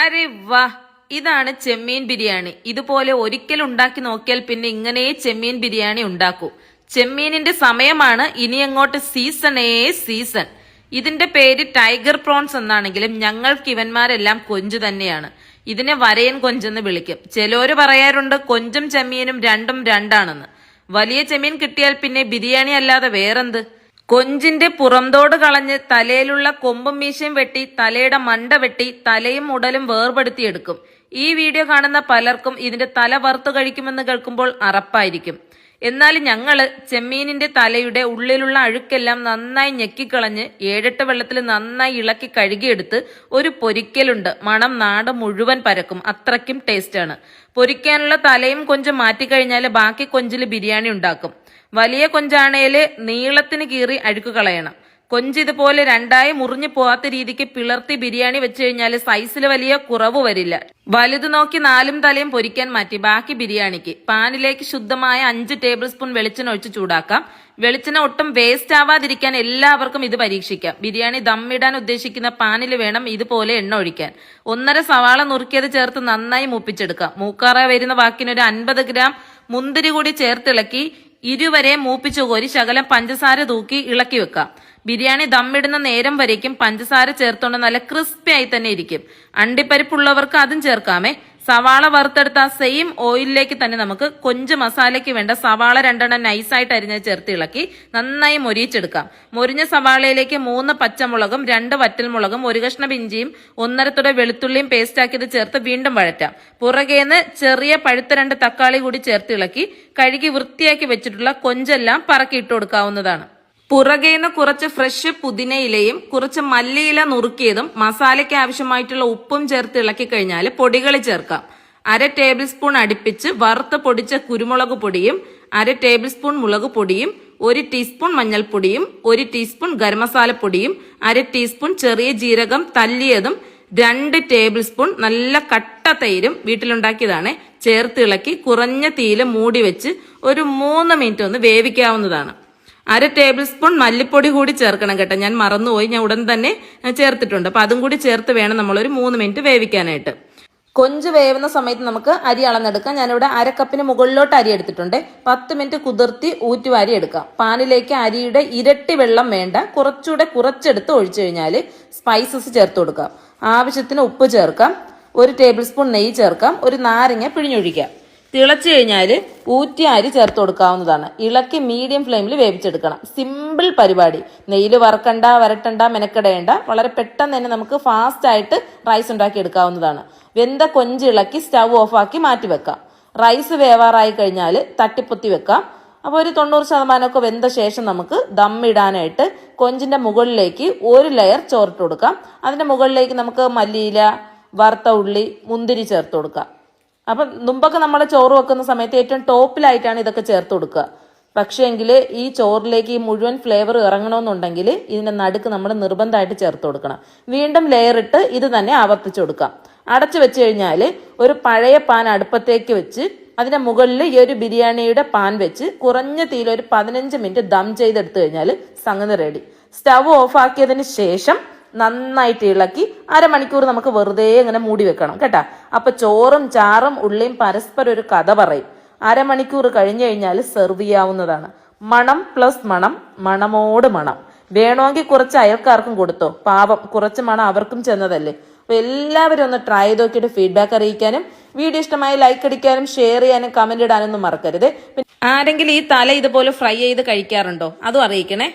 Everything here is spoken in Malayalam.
അരെ വാ, ഇതാണ് ചെമ്മീൻ ബിരിയാണി. ഇതുപോലെ ഒരിക്കൽ ഉണ്ടാക്കി നോക്കിയാൽ പിന്നെ ഇങ്ങനെ ചെമ്മീൻ ബിരിയാണി ഉണ്ടാക്കൂ. ചെമ്മീനിന്റെ സമയമാണ്, ഇനി അങ്ങോട്ട് സീസണേ സീസൺ. ഇതിന്റെ പേര് ടൈഗർ പ്രോൺസ് എന്നാണെങ്കിലും ഞങ്ങൾക്ക് ഇവന്മാരെല്ലാം കൊഞ്ചു തന്നെയാണ്. ഇതിനെ വരയൻ കൊഞ്ചെന്ന് വിളിക്കും. ചിലര് പറയാറുണ്ട് കൊഞ്ചും ചെമ്മീനും രണ്ടും രണ്ടാണെന്ന്. വലിയ ചെമ്മീൻ കിട്ടിയാൽ പിന്നെ ബിരിയാണി അല്ലാതെ വേറെന്ത്. കൊഞ്ചിന്റെ പുറംതോട് കളഞ്ഞ് തലയിലുള്ള കൊമ്പും മീശയും വെട്ടി തലയുടെ മണ്ട വെട്ടി തലയും ഉടലും വേർപെടുത്തിയെടുക്കും. ഈ വീഡിയോ കാണുന്ന പലർക്കും ഇതിന്റെ തല വറുത്തു കഴിക്കുമെന്ന് കേൾക്കുമ്പോൾ അറപ്പായിരിക്കും. എന്നാൽ ഞങ്ങള് ചെമ്മീനിന്റെ തലയുടെ ഉള്ളിലുള്ള അഴുക്കെല്ലാം നന്നായി ഞെക്കിക്കളഞ്ഞ് 7-8 വെള്ളത്തിൽ നന്നായി ഇളക്കി കഴുകിയെടുത്ത് ഒരു പൊരിക്കലുണ്ട്. മണം നാട് മുഴുവൻ പരക്കും, അത്രയ്ക്കും ടേസ്റ്റാണ്. പൊരിക്കാനുള്ള തലയും കൊഞ്ചും മാറ്റിക്കഴിഞ്ഞാൽ ബാക്കി കൊഞ്ചിൽ ബിരിയാണി ഉണ്ടാക്കും. വലിയ കൊഞ്ചാണേല് നീളത്തിന് കീറി അഴുക്ക് കളയണം. കൊഞ്ച് ഇതുപോലെ രണ്ടായി മുറിഞ്ഞു പോവാത്ത രീതിക്ക് പിളർത്തി ബിരിയാണി വെച്ച് കഴിഞ്ഞാൽ സൈസിൽ വലിയ കുറവ് വരില്ല. വലുത് നോക്കി 4 തലയും പൊരിക്കാൻ മാറ്റി ബാക്കി ബിരിയാണിക്ക്. പാനിലേക്ക് ശുദ്ധമായ 5 ടേബിൾ സ്പൂൺ വെളിച്ചെണ്ണ ഒഴിച്ച് ചൂടാക്കാം. വെളിച്ചെണ്ണ ഒട്ടും വേസ്റ്റ് ആവാതിരിക്കാൻ എല്ലാവർക്കും ഇത് പരീക്ഷിക്കാം. ബിരിയാണി ദമ്മിടാൻ ഉദ്ദേശിക്കുന്ന പാനിൽ വേണം ഇതുപോലെ എണ്ണ ഒഴിക്കാൻ. 1.5 സവാള നുറുക്കിയത് ചേർത്ത് നന്നായി മൂപ്പിച്ചെടുക്കാം. മൂക്കാറായി വരുന്ന ബാക്കിനൊരു 50 ഗ്രാം മുന്തിരി കൂടി ചേർത്തിളക്കി ഇരുവരെ മൂപ്പിച്ചു കോരി ശകലം പഞ്ചസാര തൂക്കി ഇളക്കി വെക്കാം. ബിരിയാണി ദമ്മിടുന്ന നേരം വരേക്കും പഞ്ചസാര ചേർത്തോണ്ട് നല്ല ക്രിസ്പി ആയി തന്നെ ഇരിക്കും. അണ്ടിപ്പരിപ്പുള്ളവർക്ക് അതും ചേർക്കാമേ. സവാള വറുത്തെടുത്ത സെയിം ഓയിലിലേക്ക് തന്നെ നമുക്ക് കൊഞ്ച് മസാലയ്ക്ക് വേണ്ട സവാള 2 നൈസായിട്ട് അരിഞ്ഞ് ചേർത്ത് ഇളക്കി നന്നായി മൊരിയിച്ചെടുക്കാം. മൊരിഞ്ഞ സവാളയിലേക്ക് 3 പച്ചമുളകും 2 വറ്റൽമുളകും 1 കഷ്ണം ഇഞ്ചിയും 1.5 തുട വെളുത്തുള്ളിയും പേസ്റ്റാക്കിയത് ചേർത്ത് വീണ്ടും വഴറ്റാം. പുറകേന്ന് ചെറിയ പഴുത്ത 2 തക്കാളി കൂടി ചേർത്ത് ഇളക്കി കഴുകി വൃത്തിയാക്കി വെച്ചിട്ടുള്ള കൊഞ്ചെല്ലാം പറക്കി ഇട്ട് കൊടുക്കാവുന്നതാണ്. പുറകേന്ന് കുറച്ച് ഫ്രഷ് പുതിനയിലയും കുറച്ച് മല്ലിയില നുറുക്കിയതും മസാലയ്ക്ക് ആവശ്യമായിട്ടുള്ള ഉപ്പും ചേർത്ത് ഇളക്കി കഴിഞ്ഞാൽ പൊടികൾ ചേർക്കാം. 1/2 ടേബിൾ സ്പൂൺ അടുപ്പിച്ച് വറുത്ത് പൊടിച്ച കുരുമുളക് പൊടിയും 1/2 ടേബിൾ സ്പൂൺ മുളക് പൊടിയും 1 ടീസ്പൂൺ മഞ്ഞൾപ്പൊടിയും 1 ടീസ്പൂൺ ഗരം മസാലപ്പൊടിയും 1/2 ടീസ്പൂൺ ചെറിയ ജീരകം തല്ലിയതും 2 ടേബിൾ സ്പൂൺ നല്ല കട്ട തൈരും വീട്ടിലുണ്ടാക്കിയതാണ് ചേർത്ത് ഇളക്കി കുറഞ്ഞ തീയില് മൂടി വെച്ച് ഒരു 3 മിനിറ്റ് ഒന്ന് വേവിക്കാവുന്നതാണ്. 1/2 ടേബിൾ സ്പൂൺ മല്ലിപ്പൊടി കൂടി ചേർക്കണം കേട്ടോ, ഞാൻ മറന്നുപോയി, ഞാൻ ഉടൻ തന്നെ ചേർത്തിട്ടുണ്ട്. അപ്പൊ അതും കൂടി ചേർത്ത് വേണം നമ്മളൊരു 3 മിനിറ്റ് വേവിക്കാനായിട്ട്. കൊഞ്ച് വേവുന്ന സമയത്ത് നമുക്ക് അരി അളന്നെടുക്കാം. ഞാനിവിടെ 1/2 കപ്പിന് മുകളിലോട്ട് അരി എടുത്തിട്ടുണ്ട്. 10 മിനിറ്റ് കുതിർത്തി ഊറ്റുവാരി എടുക്കാം. പാനിലേക്ക് അരിയുടെ ഇരട്ടി വെള്ളം വേണ്ട, കുറച്ചുകൂടെ കുറച്ചെടുത്ത് ഒഴിച്ചു കഴിഞ്ഞാൽ സ്പൈസസ് ചേർത്ത് കൊടുക്കാം. ആവശ്യത്തിന് ഉപ്പ് ചേർക്കാം. 1 ടേബിൾ സ്പൂൺ നെയ്യ് ചേർക്കാം. ഒരു നാരങ്ങ പിഴിഞ്ഞൊഴിക്കാം. തിളച്ചു കഴിഞ്ഞാൽ ഊറ്റിയ അരി ചേർത്ത് കൊടുക്കാവുന്നതാണ്. ഇളക്കി മീഡിയം ഫ്ലെയിമിൽ വേവിച്ചെടുക്കണം. സിമ്പിൾ പരിപാടി. നെയ്യിൽ വറക്കണ്ട, വരട്ടണ്ട, മെനക്കെടേണ്ട. വളരെ പെട്ടെന്ന് തന്നെ നമുക്ക് ഫാസ്റ്റ് ആയിട്ട് റൈസ് ഉണ്ടാക്കി എടുക്കാവുന്നതാണ്. വെന്ത കൊഞ്ച് ഇളക്കി സ്റ്റവ് ഓഫാക്കി മാറ്റി വെക്കാം. റൈസ് വേവാറായി കഴിഞ്ഞാൽ തട്ടിപ്പൊത്തി വെക്കാം. അപ്പോൾ ഒരു 90% വെന്ത ശേഷം നമുക്ക് ദമ്മിടാനായിട്ട് കൊഞ്ചിന്റെ മുകളിലേക്ക് 1 ലെയർ ചോറിട്ട് കൊടുക്കാം. അതിന്റെ മുകളിലേക്ക് നമുക്ക് മല്ലിയില, വറുത്ത ഉള്ളി, മുന്തിരി ചേർത്ത് കൊടുക്കാം. അപ്പം മുമ്പൊക്കെ നമ്മൾ ചോറ് വെക്കുന്ന സമയത്ത് ഏറ്റവും ടോപ്പിലായിട്ടാണ് ഇതൊക്കെ ചേർത്ത് കൊടുക്കുക. പക്ഷേ എങ്കിൽ ഈ ചോറിലേക്ക് ഈ മുഴുവൻ ഫ്ലേവർ ഇറങ്ങണമെന്നുണ്ടെങ്കിൽ ഇതിന്റെ നടുക്ക് നമ്മൾ നിർബന്ധമായിട്ട് ചേർത്ത് കൊടുക്കണം. വീണ്ടും ലെയർ ഇട്ട് ഇത് തന്നെ ആവർത്തിച്ചു കൊടുക്കാം. അടച്ചു വെച്ച് കഴിഞ്ഞാൽ ഒരു പഴയ പാൻ അടുപ്പത്തേക്ക് വെച്ച് അതിന്റെ മുകളിൽ ഈ ഒരു ബിരിയാണിയുടെ പാൻ വെച്ച് കുറഞ്ഞ തീയിൽ ഒരു 15 മിനിറ്റ് ദം ചെയ്തെടുത്തു കഴിഞ്ഞാൽ സംഗതി റെഡി. സ്റ്റവ് ഓഫാക്കിയതിന് ശേഷം നന്നായിട്ട് ഇളക്കി 1/2 മണിക്കൂർ നമുക്ക് വെറുതെ ഇങ്ങനെ മൂടി വെക്കണം കേട്ടാ. അപ്പൊ ചോറും ചാറും ഉള്ളിയും പരസ്പരം ഒരു കഥ പറയും. 1/2 മണിക്കൂർ കഴിഞ്ഞു കഴിഞ്ഞാൽ സെർവ് ചെയ്യാവുന്നതാണ്. മണം പ്ലസ് മണം, മണമോട് മണം. വേണമെങ്കിൽ കുറച്ച് അയൽക്കാർക്കും കൊടുത്തോ, പാവം കുറച്ച് മണം അവർക്കും ചെന്നതല്ലേ. അപ്പൊ എല്ലാവരും ഒന്ന് ട്രൈ ചെയ്ത് നോക്കിയിട്ട് ഫീഡ്ബാക്ക് അറിയിക്കാനും വീഡിയോ ഇഷ്ടമായി ലൈക്ക് അടിക്കാനും ഷെയർ ചെയ്യാനും കമന്റ് ഇടാനൊന്നും മറക്കരുത്. ആരെങ്കിലും ഈ തല ഇതുപോലെ ഫ്രൈ ചെയ്ത് കഴിക്കാറുണ്ടോ? അതും അറിയിക്കണേ.